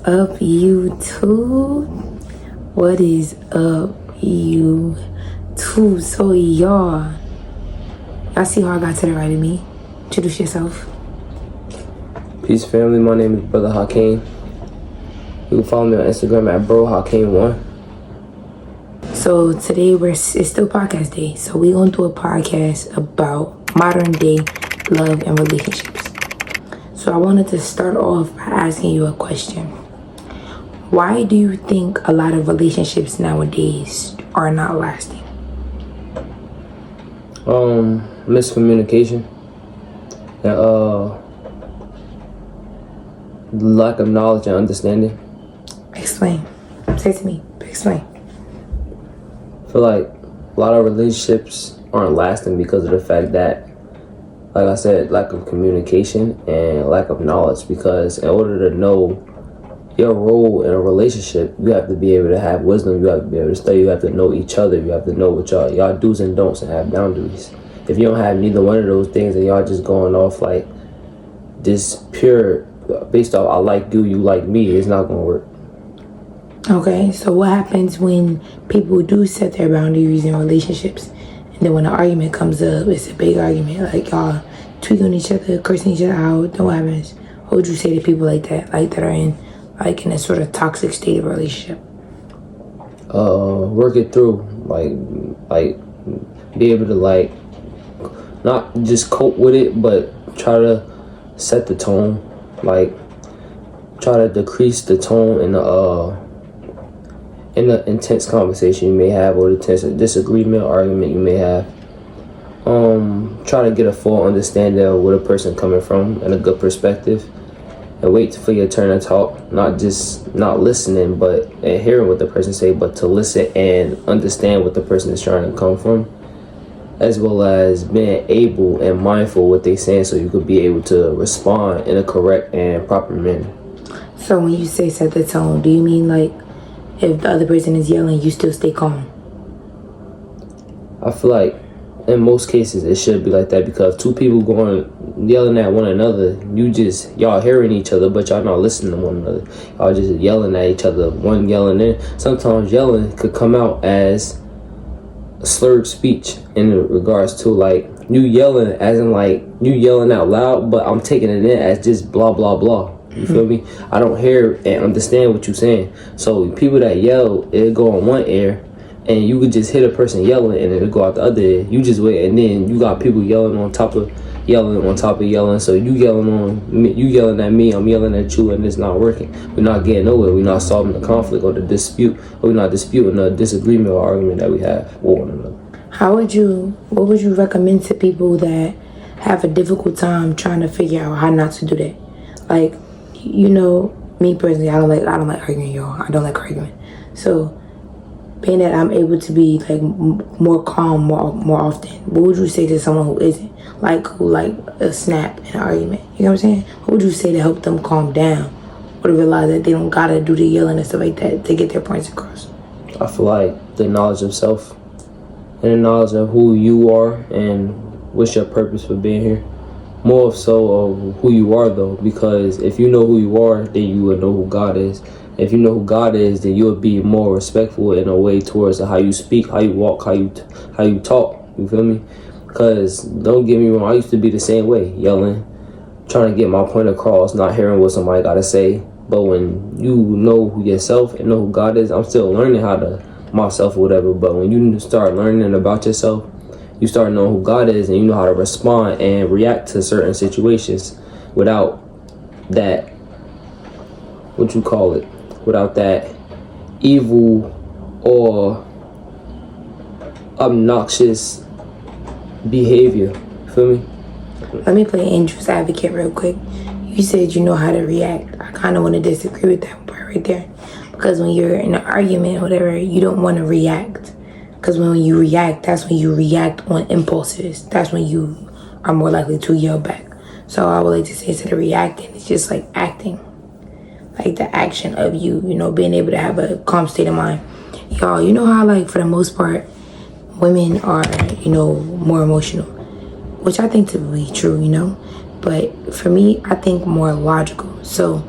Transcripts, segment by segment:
up, YouTube? What is up, YouTube? So y'all see how I got to the right of me? Introduce yourself. Peace, family. My name is Brother Hakim. You can follow me on Instagram at @brohakim1. So today it's still podcast day. So we're gonna do a podcast about modern day love and relationships. So I wanted to start off by asking you a question. Why do you think a lot of relationships nowadays are not lasting? Miscommunication and lack of knowledge and understanding. Explain. Say to me. Explain. I feel like a lot of relationships aren't lasting because of the fact that, like I said, lack of communication and lack of knowledge. Because in order to know your role in a relationship, you have to be able to have wisdom, you have to be able to study, you have to know each other, you have to know what y'all do's and don'ts and have boundaries. If you don't have neither one of those things and y'all just going off like this pure, based off I like you, you like me, it's not gonna work. Okay, so what happens when people do set their boundaries in relationships, and then when an argument comes up, it's a big argument, like y'all tweaking on each other, cursing each other out, then what happens? What would you say to people like that are in a sort of toxic state of a relationship? Work it through, like be able to like not just cope with it, but try to set the tone, like try to decrease the tone in the intense conversation you may have, or the intense disagreement or argument you may have. Try to get a full understanding of where the person coming from and a good perspective, and wait for your turn to talk, not listening but and hearing what the person say, but to listen and understand what the person is trying to come from, as well as being able and mindful of what they saying, so you could be able to respond in a correct and proper manner. So when you say set the tone, do you mean like if the other person is yelling, you still stay calm? I feel like in most cases it should be like that, because two people going yelling at one another, y'all hearing each other, but y'all not listening to one another. Y'all just yelling at each other, one yelling in. Sometimes yelling could come out as slurred speech in regards to like you yelling as in like you yelling out loud, but I'm taking it in as just blah blah blah. You feel me? I don't hear and understand what you're saying. So people that yell, it'll go on one ear, and you could just hit a person yelling and it'll go out the other ear. You just wait, and then you got people yelling on top of yelling. So you yelling at me, I'm yelling at you, and it's not working. We're not getting nowhere. We're not solving the conflict or the dispute, or we're not disputing the disagreement or argument that we have with one another. What would you recommend to people that have a difficult time trying to figure out how not to do that? Like, you know, me personally, I don't like arguing, y'all. I don't like arguing. So being that I'm able to be like more calm more often, what would you say to someone who isn't, who a snap in an argument? You know what I'm saying? What would you say to help them calm down, or to realize that they don't gotta do the yelling and stuff like that to get their points across? I feel like the knowledge of self and the knowledge of who you are and what's your purpose for being here. More so of who you are, though, because if you know who you are, then you will know who God is. If you know who God is, then you'll be more respectful in a way towards how you speak, how you walk, how you talk. You feel me? Because don't get me wrong, I used to be the same way, yelling, trying to get my point across, not hearing what somebody got to say. But when you know who yourself and know who God is, I'm still learning how to myself or whatever. But when you start learning about yourself, you start knowing who God is, and you know how to respond and react to certain situations without that, without that evil or obnoxious behavior. Feel me? Let me play angel's advocate real quick. You said you know how to react. I kind of want to disagree with that part right there, because when you're in an argument or whatever, you don't want to react. Because when you react, that's when you react on impulses. That's when you are more likely to yell back. So I would like to say, instead of reacting, it's just like acting. Like the action of you, being able to have a calm state of mind. Y'all, you know how, like, for the most part, women are, more emotional. Which I think to be true, But for me, I think more logical. So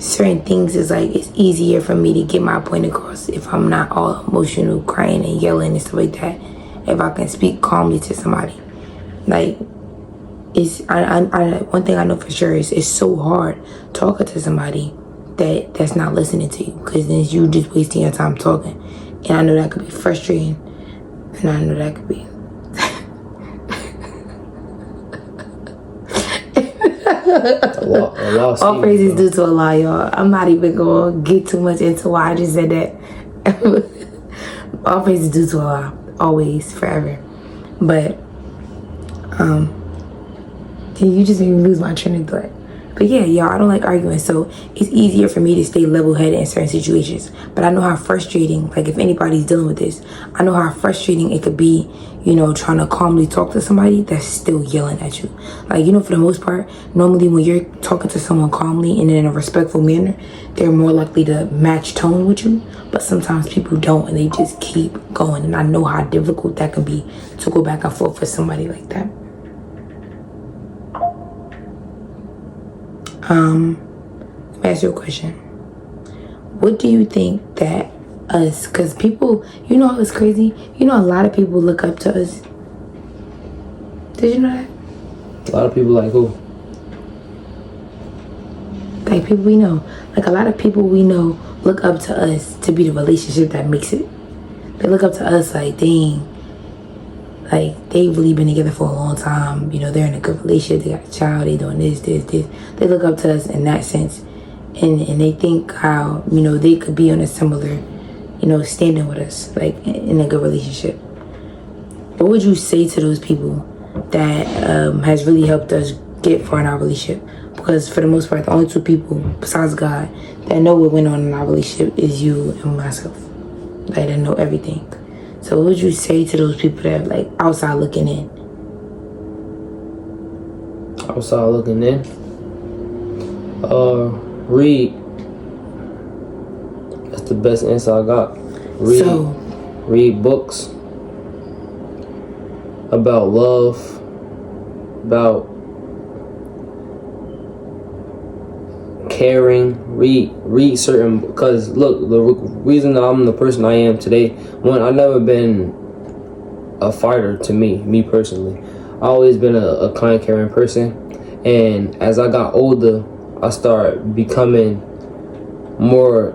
certain things is like it's easier for me to get my point across if I'm not all emotional, crying and yelling and stuff like that. If I can speak calmly to somebody, like it's one thing I know for sure is it's so hard talking to somebody that's not listening to you, because then you just wasting your time talking, and I know that could be frustrating, and I know that could be. All praises due to Allah, y'all. I'm not even gonna get too much into why I just said that. All praises due to Allah, always, forever. But you just made me lose my train of thought. But yeah, y'all, I don't like arguing, so it's easier for me to stay level-headed in certain situations. But I know how frustrating, like if anybody's dealing with this, I know how frustrating it could be, trying to calmly talk to somebody that's still yelling at you. Like, for the most part, normally when you're talking to someone calmly and in a respectful manner, they're more likely to match tone with you. But sometimes people don't, and they just keep going. And I know how difficult that can be to go back and forth with somebody like that. Let me ask you a question. What do you think that us, because people, it's crazy. A lot of people look up to us. Did you know that? A lot of people like who? Like people we know. Like a lot of people we know look up to us to be the relationship that makes it. They look up to us like, dang, like they've really been together for a long time. They're in a good relationship. They got a child. They doing this. They look up to us in that sense, and they think how they could be on a similar, standing with us, like in a good relationship. What would you say to those people that has really helped us get far in our relationship? Because for the most part, the only two people besides God that know what went on in our relationship is you and myself. Like that know everything. So what would you say to those people that are like outside looking in? Outside looking in? Read. That's the best answer I got. Read books about love, about caring. Read certain, because look, the reason that I'm the person I am today, one, I've never been a fighter. To me personally, I always been a kind, caring person, and as I got older, I started becoming more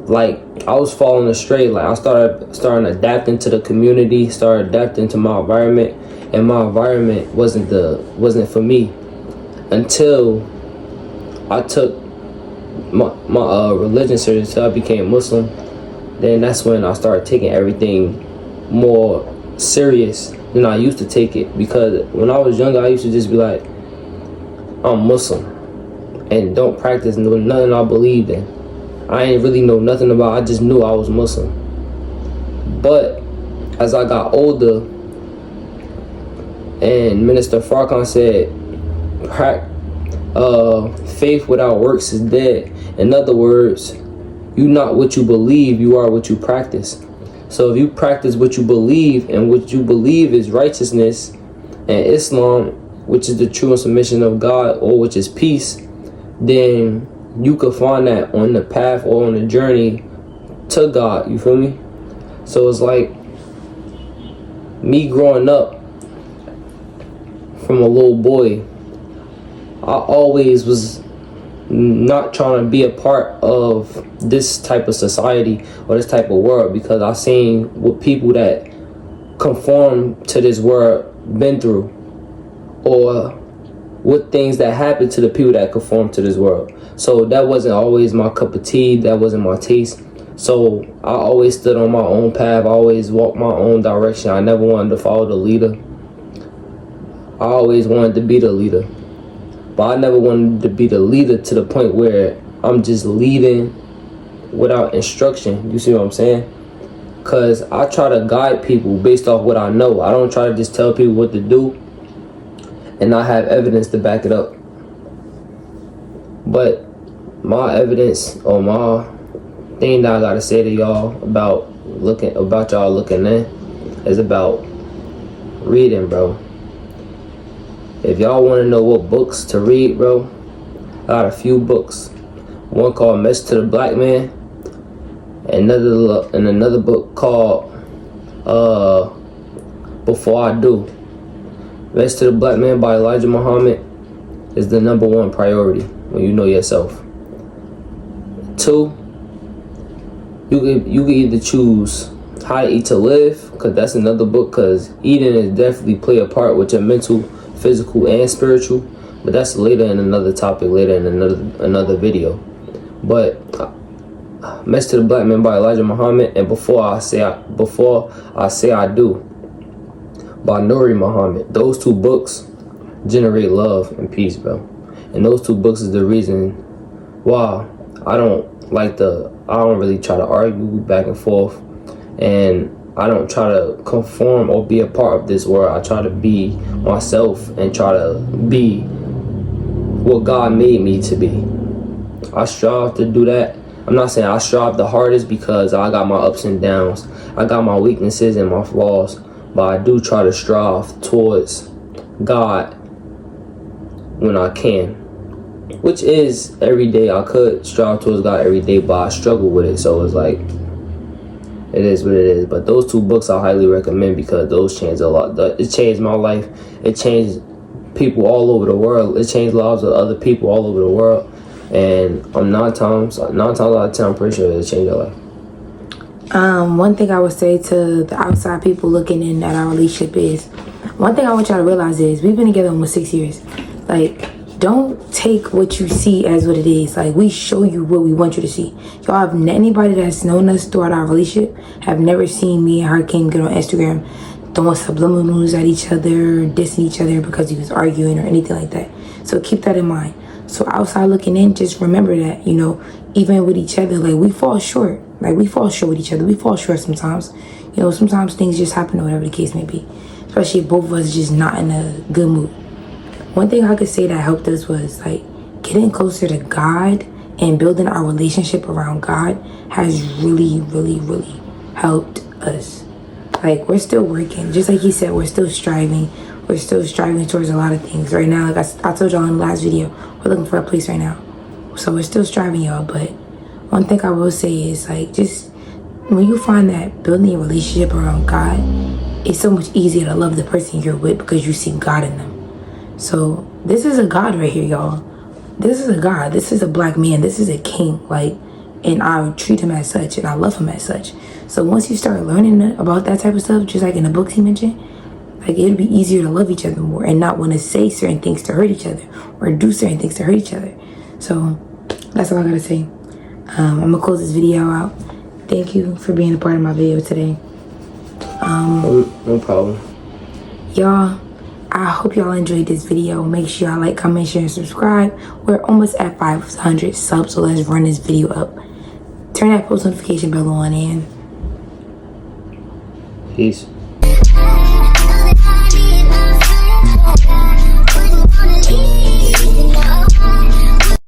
like I was falling astray. Like I starting adapting to the community, started adapting to my environment, and my environment wasn't for me until I took my religion serious. Until I became Muslim. Then that's when I started taking everything more serious than I used to take it, because when I was younger I used to just be like, I'm Muslim and don't practice nothing I believed in. I ain't really know nothing about, I just knew I was Muslim. But as I got older, and Minister Farrakhan said, faith without works is dead. In other words, you not what you believe, you are what you practice. So if you practice what you believe, and what you believe is righteousness and Islam, which is the true submission of God, or which is peace, then you could find that on the path or on the journey to God. You feel me? So it's like me growing up from a little boy, I always was not trying to be a part of this type of society or this type of world, because I seen what people that conform to this world been through, or what things that happen to the people that conform to this world. So that wasn't always my cup of tea, that wasn't my taste. So I always stood on my own path, I always walked my own direction. I never wanted to follow the leader. I always wanted to be the leader. But I never wanted to be the leader to the point where I'm just leading without instruction. You see what I'm saying? Because I try to guide people based off what I know. I don't try to just tell people what to do and not have evidence to back it up. But my evidence, or my thing that I gotta say to y'all about y'all looking in, is about reading, bro. If y'all want to know what books to read, bro, I got a few books. one called Message to the Black Man, and another book called Before I Do. Message to the Black Man by Elijah Muhammad is the number one priority when you know yourself. 2, you can either choose How to Eat to Live, because that's another book, because eating is definitely play a part with your mental, physical, and spiritual. But that's later in another topic, later in another video. But Message to the Black Man by Elijah Muhammad, and Before I Say I Do by Nuri Muhammad. Those 2 books generate love and peace, bro. And those 2 books is the reason why I don't really try to argue back and forth, and I don't try to conform or be a part of this world. I try to be myself and try to be what God made me to be. I strive to do that. I'm not saying I strive the hardest, because I got my ups and downs. I got my weaknesses and my flaws, but I do try to strive towards God when I can. Which is every day. I could strive towards God every day, but I struggle with it. So it's like, it is what it is. But those 2 books I highly recommend, because those changed a lot. It changed my life. It changed people all over the world. It changed lives of other people all over the world. And I'm 9 times out of 10, I'm pretty sure it changed your life. One thing I would say to the outside people looking in at our relationship is, one thing I want y'all to realize is, we've been together almost 6 years. Like, don't take what you see as what it is. Like, we show you what we want you to see. Y'all have anybody that's known us throughout our relationship have never seen me and Hakim get on Instagram throwing subliminals at each other, dissing each other because he was arguing or anything like that. So keep that in mind. So outside looking in, just remember that, even with each other, like, we fall short. Like, we fall short with each other. We fall short sometimes. Sometimes things just happen or whatever the case may be. Especially if both of us just not in a good mood. One thing I could say that helped us was, like, getting closer to God and building our relationship around God has really, really, really helped us. Like, we're still working. Just like he said, we're still striving. We're still striving towards a lot of things. Right now, like I told y'all in the last video, we're looking for a place right now. So we're still striving, y'all. But one thing I will say is, like, just when you find that building a relationship around God, it's so much easier to love the person you're with because you see God in them. So this is a God right here, y'all. This is a God. This is a black man. This is a king. Like, and I treat him as such, and I love him as such. So once you start learning about that type of stuff, just like in the books he mentioned, like, it'll be easier to love each other more and not want to say certain things to hurt each other or do certain things to hurt each other. So that's all I gotta say. I'm gonna close this video out. Thank you for being a part of my video today. No problem. Y'all, I hope y'all enjoyed this video. Make sure y'all like, comment, share, and subscribe. We're almost at 500 subs, so let's run this video up. Turn that post notification bell on, and peace.